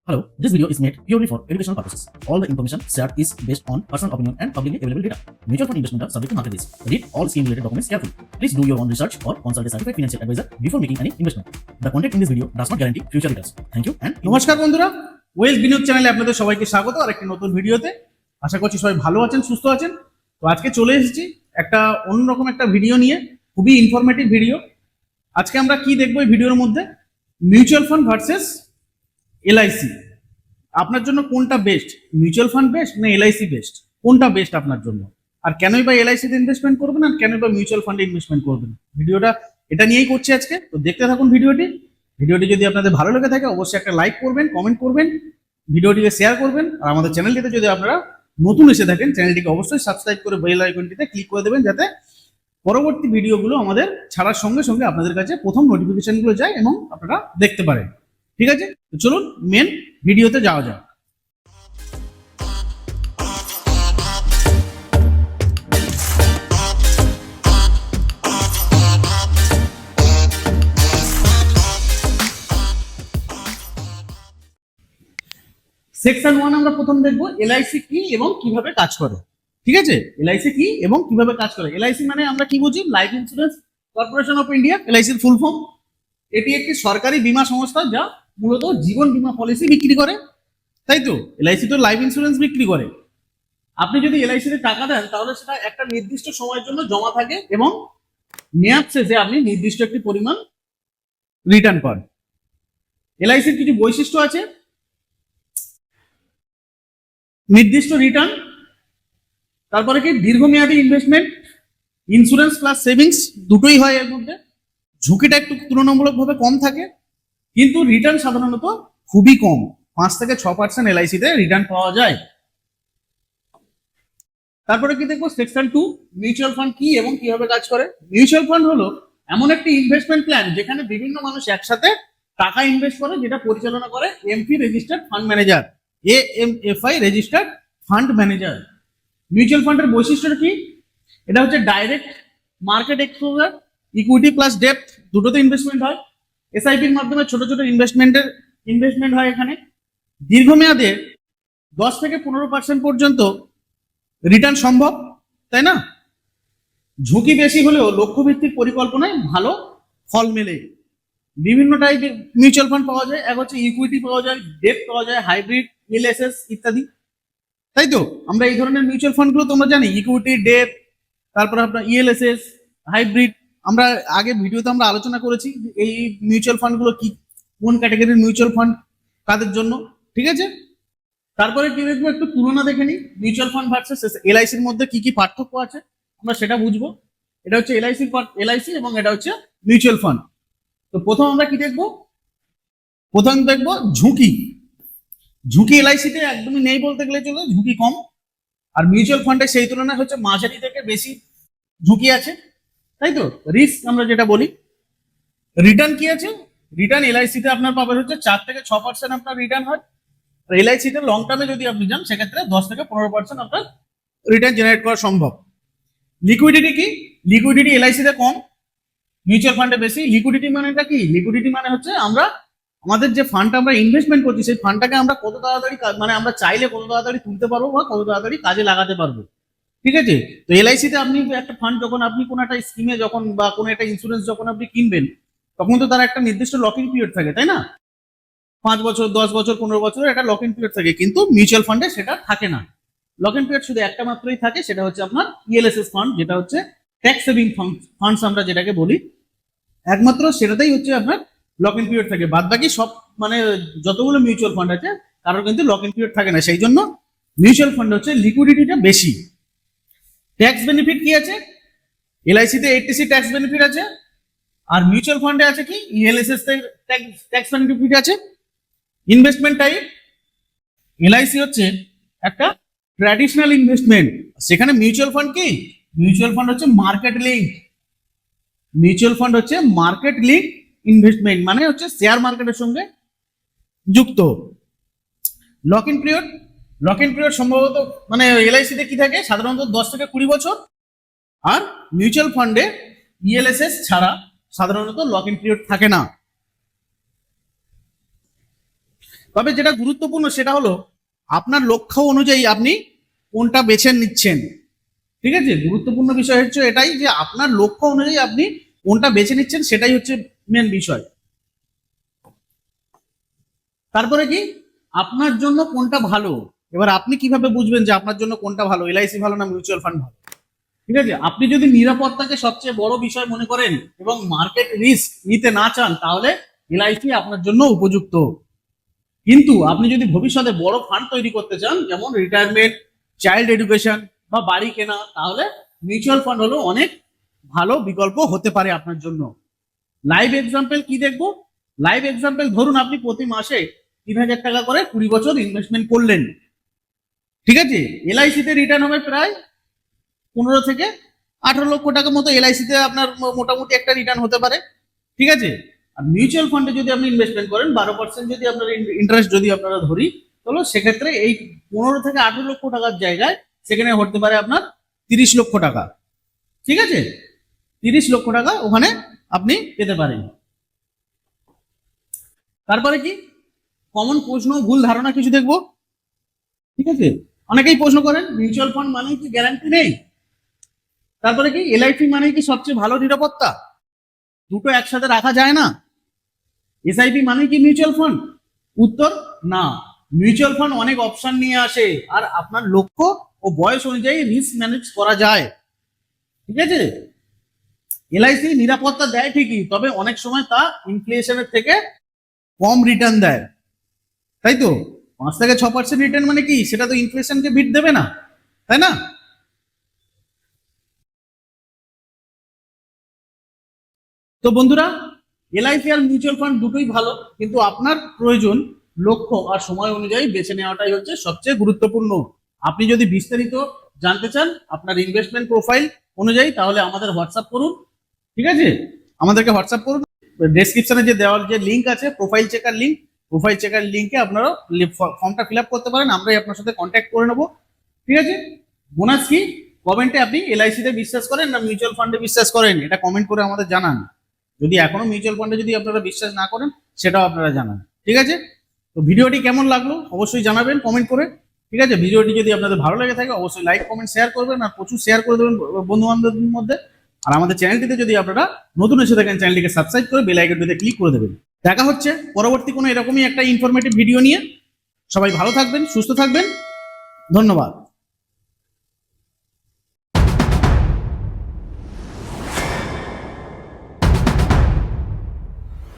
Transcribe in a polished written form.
Hello, this video is made purely for educational purposes. All the information shared is based on personal opinion and publicly available data. Mutual fund investment are subject to market risk. Read all scheme related documents carefully. Please do your own research or consult a certified financial advisor before making any investment. The content in this video does not guarantee future returns. Thank you and নমস্কার বন্ধুরা, wealth বিনিয়োগ চ্যানেলে আপনাদের সবাইকে স্বাগত আর একটি নতুন ভিডিওতে। আশা করছি সবাই ভালো আছেন, সুস্থ আছেন। তো আজকে চলে এসেছি একটা অন্যরকম একটা ভিডিও নিয়ে, খুবই ইনফরমেটিভ ভিডিও। আজকে আমরা কি দেখবো এই ভিডিওর মধ্যে? Mutual fund versus LIC. আপনার জন্য কোনটা বেস্ট? মিউচুয়াল ফান্ড বেস্ট না এলআইসি বেস্ট? কোনটা বেস্ট আপনার জন্য? আর কেনই বা এলআইসিতে ইনভেস্টমেন্ট করবেন আর কেনই বা মিউচুয়াল ফান্ডে ইনভেস্টমেন্ট করবেন? ভিডিওটা এটা নিয়েই করছি আজকে। তো দেখতে থাকুন ভিডিওটি। ভিডিওটি যদি আপনাদের ভালো লেগে থাকে অবশ্যই একটা লাইক করবেন, কমেন্ট করবেন, ভিডিওটিকে শেয়ার করবেন। আর আমাদের চ্যানেলটিতে যদি আপনারা নতুন এসে থাকেন চ্যানেলটিকে অবশ্যই সাবস্ক্রাইব করে বেল আইকনটিতে ক্লিক করে দেবেন, যাতে পরবর্তী ভিডিওগুলো আমাদের ছাড়ার সঙ্গে সঙ্গে আপনাদের কাছে প্রথম নোটিফিকেশনগুলো যায় এবং আপনারা দেখতে পারেন। ঠিক আছে, তো চলুন মেন ভিডিওতে যাওয়া যাক। সেকশন 1 আমরা প্রথম দেখবো এলআইসি কি এবং কিভাবে কাজ করে। ঠিক আছে, এলআইসি কি এবং কিভাবে কাজ করে। এলআইসি মানে আমরা কি বুঝি? Life insurance corporation of India, এলআইসির ফুল ফর্ম। এটি একটি সরকারি বীমা সংস্থা যা মূলত জীবন বীমা পলিসি বিক্রি করে, তাই তো? এলআইসি তো লাইফ ইন্স্যুরেন্স বিক্রি করে। আপনি যদি এলআইসিতে টাকা দেন তাহলে সেটা একটা নির্দিষ্ট সময়ের জন্য জমা থাকে এবং মেয়াদ শেষে আপনি নির্দিষ্ট একটি পরিমাণ রিটার্ন পান। এলআইসির কিছু বৈশিষ্ট্য আছে: নির্দিষ্ট রিটার্ন, তারপরে কি দীর্ঘমেয়াদী ইনভেস্টমেন্ট, ইন্স্যুরেন্স প্লাস সেভিংস দুটোই হয় এর মধ্যে। ঝুঁকিটা একটু তুলনামূলকভাবে কম থাকে, কিন্তু রিটার্ন সাধারণত খুবই কম, 5 থেকে 6% এলআইসিতে রিটার্ন পাওয়া যায়। তারপরে কি দেখবো? সেকশন 2 মিউচুয়াল ফান্ড কি এবং কিভাবে কাজ করে। মিউচুয়াল ফান্ড হলো এমন একটি ইনভেস্টমেন্ট প্ল্যান যেখানে বিভিন্ন মানুষ একসাথে টাকা ইনভেস্ট করে, যেটা পরিচালনা করে এমপি registered fund manager, AMFI registered fund manager. Mutual ফান্ডের বৈশিষ্ট্যটা কি? এটা হচ্ছে direct market exposure, equity plus ডেপ্থ দুটোতে ইনভেস্টমেন্ট হয়। এসআইপির মাধ্যমে ছোট ছোট ইনভেস্টমেন্ট হয় এখানে। দীর্ঘমেয়াদে 10 থেকে 15% পর্যন্ত রিটার্ন সম্ভব, তাই না? ঝুঁকি বেশি হলেও লক্ষ্যভিত্তিক পরিকল্পনায় ভালো ফল মেলে। বিভিন্ন টাইপের মিউচুয়াল ফান্ড পাওয়া যায়। এক হচ্ছে ইকুইটি পাওয়া যায়, ডেট পাওয়া যায়, হাইব্রিড, ইএলএসএস ইত্যাদি, তাই তো? আমরা এই ধরনের মিউচুয়াল ফান্ডগুলো তোমরা জানি, ইকুইটি, ডেট, তারপর আপনার ইএলএসএস, হাইব্রিড। আমরা আগে ভিডিওতে আমরা আলোচনা করেছি এই মিউচুয়াল ফান্ডগুলো কি, কোন ক্যাটাগরির মিউচুয়াল ফান্ড কাদের জন্য। ঠিক আছে, তারপরে কি দেখবো? একটু তুলনা দেখে নিই মিউচুয়াল ফান্ড ভার্সেস এলআইসির মধ্যে কি কি পার্থক্য আছে, আমরা সেটা বুঝবো। এটা হচ্ছে এলআইসি এবং এটা হচ্ছে মিউচুয়াল ফান্ড। তো প্রথম আমরা কি দেখবো? প্রথম দেখবো ঝুঁকি। ঝুঁকি এলআইসিতে একদমই নেই বলতে গেলে চলে, ঝুঁকি কম। আর মিউচুয়াল ফান্ডে সেই তুলনায় হচ্ছে মাঝারি থেকে বেশি ঝুঁকি আছে, তাই তো? রিস্ক আমরা যেটা বলি। রিটার্ন কি আছে? রিটার্ন এলআইসিতে আপনার পাবেন হচ্ছে 4 থেকে 6% আপনার রিটার্ন হয়। আর এলআইসিতে লং টার্মে যদি আপনি যান সেক্ষেত্রে 10 থেকে 15% আপনার রিটার্ন জেনারেট করা সম্ভব। লিকুইডিটি কি? লিকুইডিটি এলআইসিতে কম, মিউচুয়াল ফান্ডে বেশি। লিকুইডিটি মানেটা কি? লিকুইডিটি মানে হচ্ছে আমরা আমাদের যে ফান্ডটা আমরা ইনভেস্টমেন্ট করছি সেই ফান্ডটাকে আমরা কত তাড়াতাড়ি মানে আমরা চাইলে কত তাড়াতাড়ি তুলতে পারবো বা কত তাড়াতাড়ি কাজে লাগাতে পারবো। ঠিক আছে, তো এলআইসিতে আপনি একটা ফান্ড যখন আপনি কোনো একটা স্কিমে যখন বা কোনো একটা ইন্স্যুরেন্স যখন আপনি কিনবেন তখন তো তার একটা নির্দিষ্ট লকিং পিরিয়ড থাকে, তাই না? 5 বছর, 10 বছর, 15 বছরের একটা লকিং পিরিয়ড থাকে, কিন্তু মিউচুয়াল ফান্ডে সেটা থাকে না। লকিং পিরিয়ড শুধু একটা মাত্রই থাকে, সেটা হচ্ছে আপনার ইএলএসএস ফান্ড, যেটা হচ্ছে ট্যাক্স সেভিং ফান্ডস আমরা যেটাকে বলি। একমাত্র সেটাতেই হচ্ছে আপনার লক ইন পিরিয়ড থাকে। বাদ বাকি সব মানে যতগুলো মিউচুয়াল ফান্ড আছে কারোর কিন্তু লক ইন পিরিয়ড থাকে না। সেই জন্য মিউচুয়াল ফান্ড হচ্ছে লিকুইডিটিটা বেশি। ট্যাক্স বেনিফিট কি আছে? এলআইসিতে 80C ট্যাক্স বেনিফিট আছে, আর মিউচুয়াল ফান্ডে আছে কি ইএলএসএস ট্যাক্স বেনিফিট আছে। ইনভেস্টমেন্ট টাইপ, এলআইসি হচ্ছে একটা ট্র্যাডিশনাল ইনভেস্টমেন্ট, সেখানে মিউচুয়াল ফান্ড কি? মিউচুয়াল ফান্ড হচ্ছে মার্কেট লিঙ্ক। মিউচুয়াল ফান্ড হচ্ছে মার্কেট লিঙ্ক ইনভেস্টমেন্ট, মানে হচ্ছে শেয়ার মার্কেটের সঙ্গে যুক্ত। লক ইন পিরিয়ড সম্ভবত মানে এলআইসিতে কি থাকে সাধারণত 10 থেকে 20 বছর, আর মিউচুয়াল ফান্ডে ইএলএসএস ছাড়া সাধারণত লক ইন পিরিয়ড থাকে না। তবে যেটা গুরুত্বপূর্ণ সেটা হলো আপনার লক্ষ্য অনুযায়ী আপনি কোনটা বেছে নিচ্ছেন। ঠিক আছে, গুরুত্বপূর্ণ বিষয় হচ্ছে এটাই যে আপনার লক্ষ্য অনুযায়ী আপনি কোনটা বেছে নিচ্ছেন, সেটাই হচ্ছে মেন বিষয়। তারপরে কি আপনার জন্য কোনটা ভালো, এবার আপনি কিভাবে বুঝবেন যে আপনার জন্য কোনটা ভালো, এলআইসি ভালো না মিউচুয়াল ফান্ড ভালো? ঠিক আছে, আপনি যদি নিরাপত্তাকে সবচেয়ে বড় বিষয় মনে করেন এবং মার্কেট রিস্ক নিতে না চান, তাহলে এলআইসি আপনার জন্য উপযুক্ত। কিন্তু আপনি যদি ভবিষ্যতে বড় ফান্ড তৈরি করতে চান, যেমন রিটায়ারমেন্ট, চাইল্ড এডুকেশন বা বাড়ি কেনা, তাহলে মিউচুয়াল ফান্ড হলো অনেক ভালো বিকল্প হতে পারে আপনার জন্য। লাইভ এক্সাম্পল কি দেখবো? লাইভ এক্সাম্পল ধরুন আপনি প্রতি মাসে 3,000 টাকা করে 20 বছর ইনভেস্টমেন্ট করলেন। ঠিক আছে, এলআইসিতে রিটার্ন হবে প্রায় 15 থেকে 18 লক্ষ টাকা মতো এলআইসিতে আপনার মোটামুটি একটা রিটার্ন হতে পারে। ঠিক আছে, আর মিউচুয়াল ফান্ডে যদি আপনি ইনভেস্টমেন্ট করেন 12% যদি আপনার ইন্টারেস্ট যদি আপনারা ধরি, তাহলে সেক্ষেত্রে এই 15 থেকে 18 লক্ষ টাকার জায়গায় সেখানে হতে পারে আপনার 30 লক্ষ টাকা। ঠিক আছে, 30 লক্ষ টাকা ওখানে আপনি পেতে পারেন। তারপরে কি কমন প্রশ্ন, ভুল ধারণা কিছু দেখবো। ঠিক আছে, অনেকেই প্রশ্ন করেন মিউচুয়াল ফান্ড মানে কি গ্যারান্টি নেই? তারপরে কি এলআইপি মানে কি সবচেয়ে ভালো নিরাপত্তা? দুটো একসাথে রাখা যায় না? এসআইপি মানে কি মিউচুয়াল ফান্ড? উত্তর না। মিউচুয়াল ফান্ড অনেক অপশন নিয়ে আসে, আর আপনার লক্ষ্য ও বয়স অনুযায়ী রিস্ক ম্যানেজ করা যায়। ঠিক আছে, এলআইসি নিরাপত্তা দেয় ঠিকই, তবে অনেক সময় তা ইনফ্লেশনের থেকে কম রিটার্ন দেয়। তাই তো 5 থেকে 6% রিটার্ন মানে কি, সেটা তো ইনফ্লেশনকে বিট দেবে না, তাই না? তো বন্ধুরা, এলআইসি আর মিউচুয়াল ফান্ড দুটোই ভালো, কিন্তু আপনার প্রয়োজন, লক্ষ্য আর সময় অনুযায়ী বেছে নেওয়াটাই হচ্ছে সবচেয়ে গুরুত্বপূর্ণ। আপনি যদি বিস্তারিত জানতে চান আপনার ইনভেস্টমেন্ট প্রোফাইল অনুযায়ী, তাহলে আমাদের হোয়াটসঅ্যাপ করুন। ঠিক আছে, আমাদেরকে হোয়াটসঅ্যাপ করুন। ডেসক্রিপশনে যে দেওয়ার যে লিঙ্ক আছে, প্রোফাইল চেকার লিঙ্কে আপনারা ফর্মটা ফিল আপ করতে পারেন, আমরাই আপনার সাথে কন্ট্যাক্ট করে নেবো। ঠিক আছে, বোনাস কি, কমেন্টে আপনি এলআইসিতে বিশ্বাস করেন না মিউচুয়াল ফান্ডে বিশ্বাস করেন, এটা কমেন্ট করে আমাদের জানান। যদি এখনো মিউচুয়াল ফান্ডে যদি আপনারা বিশ্বাস না করেন, সেটাও আপনারা জানান। ঠিক আছে, তো ভিডিওটি কেমন লাগলো অবশ্যই জানাবেন কমেন্ট করে। ঠিক আছে, ভিডিওটি যদি আপনাদের ভালো লেগে থাকে অবশ্যই লাইক কমেন্ট শেয়ার করবেন, আর প্রচুর শেয়ার করে দেবেন বন্ধু বান্ধবদের মধ্যে। আর আমাদের চ্যানেলটিতে যদি আপনারা নতুন এসে থাকেন, চ্যানেলটিকে সাবস্ক্রাইব করে বেল আইকনটিতে ক্লিক করে দেবেন। দেখা হচ্ছে পরবর্তী কোনো এরকমই একটা ইনফরমেটিভ ভিডিও নিয়ে। সবাই ভালো থাকবেন, সুস্থ থাকবেন, ধন্যবাদ।